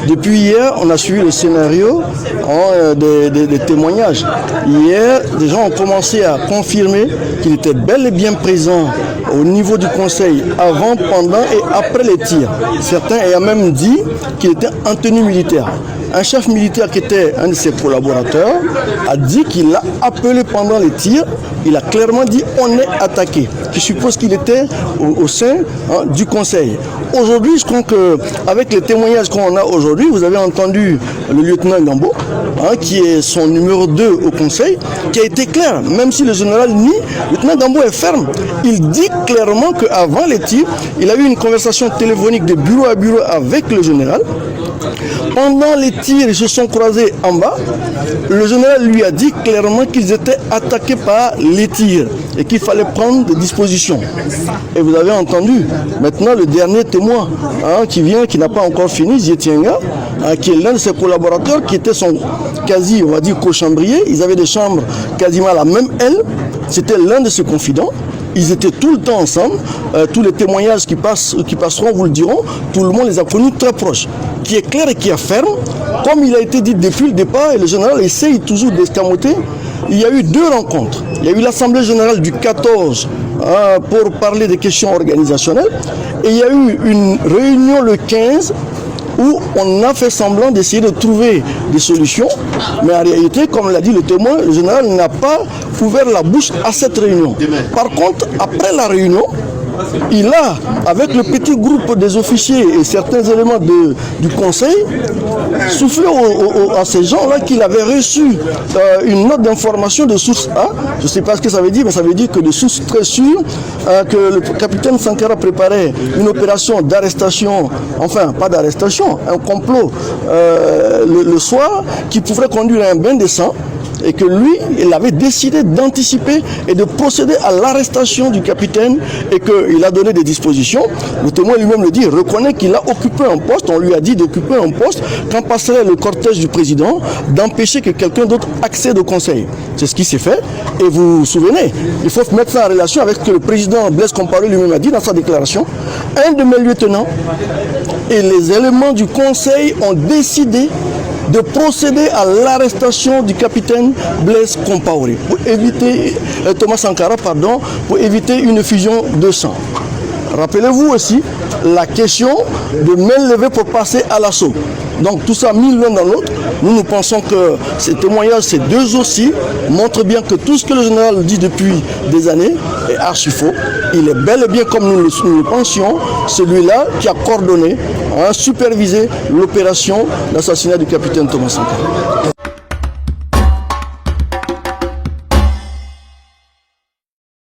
Depuis hier, on a suivi le scénario des témoignages. Hier, des gens ont commencé à confirmer qu'il était bel et bien présent au niveau du conseil avant, pendant et après les tirs. Certains ayant même dit qu'il était en tenue militaire. Un chef militaire qui était un de ses collaborateurs a dit qu'il l'a appelé pendant les tirs. Il a clairement dit on est attaqué. Je suppose qu'il était au sein du conseil. Aujourd'hui, je crois qu'avec les témoignages qu'on a aujourd'hui, vous avez entendu le lieutenant Gambo, qui est son numéro 2 au conseil, qui a été clair. Même si le général nie, le lieutenant Gambo est ferme. Il dit clairement qu'avant les tirs, il a eu une conversation téléphonique de bureau à bureau avec le général. Pendant les tirs, ils se sont croisés en bas. Le général lui a dit clairement qu'ils étaient attaqués par les tirs et qu'il fallait prendre des dispositions. Et vous avez entendu maintenant le dernier témoin qui vient, qui n'a pas encore fini, Zietienga, qui est l'un de ses collaborateurs, qui était son quasi, on va dire, cochambrier. Ils avaient des chambres quasiment à la même aile. C'était l'un de ses confidents. Ils étaient tout le temps ensemble. Tous les témoignages qui passeront vous le diront. Tout le monde les a connus très proches. Qui est clair et qui est ferme, comme il a été dit depuis le départ, et le général essaye toujours d'escamoter. Il y a eu 2 rencontres. Il y a eu l'Assemblée générale du 14 pour parler des questions organisationnelles. Et il y a eu une réunion le 15 où on a fait semblant d'essayer de trouver des solutions. Mais en réalité, comme l'a dit le témoin, le général n'a pas ouvert la bouche à cette réunion. Par contre, après la réunion, il a, avec le petit groupe des officiers et certains éléments du conseil, soufflé à ces gens-là qu'il avait reçu une note d'information de source A. Je ne sais pas ce que ça veut dire, mais ça veut dire que de source très sûre, que le capitaine Sankara préparait une opération d'arrestation, enfin pas d'arrestation, un complot le soir qui pourrait conduire à un bain de sang. Et que lui, il avait décidé d'anticiper et de procéder à l'arrestation du capitaine et qu'il a donné des dispositions. Le témoin lui-même le dit, il reconnaît qu'il a occupé un poste, on lui a dit d'occuper un poste quand passerait le cortège du président, d'empêcher que quelqu'un d'autre accède au conseil. C'est ce qui s'est fait. Et vous vous souvenez, il faut mettre ça en relation avec ce que le président Blaise Compaoré lui-même a dit dans sa déclaration. Un de mes lieutenants et les éléments du conseil ont décidé de procéder à l'arrestation du capitaine Blaise Compaoré pour éviter Thomas Sankara, pour éviter une fusion de sang. Rappelez-vous aussi la question de main levée pour passer à l'assaut. Donc tout ça mis l'un dans l'autre, nous pensons que ces témoignages, ces 2 aussi, montrent bien que tout ce que le général dit depuis des années est archi faux. Il est bel et bien, comme nous le pensions, celui-là qui a coordonné, supervisé l'opération d'assassinat du capitaine Thomas Sankara.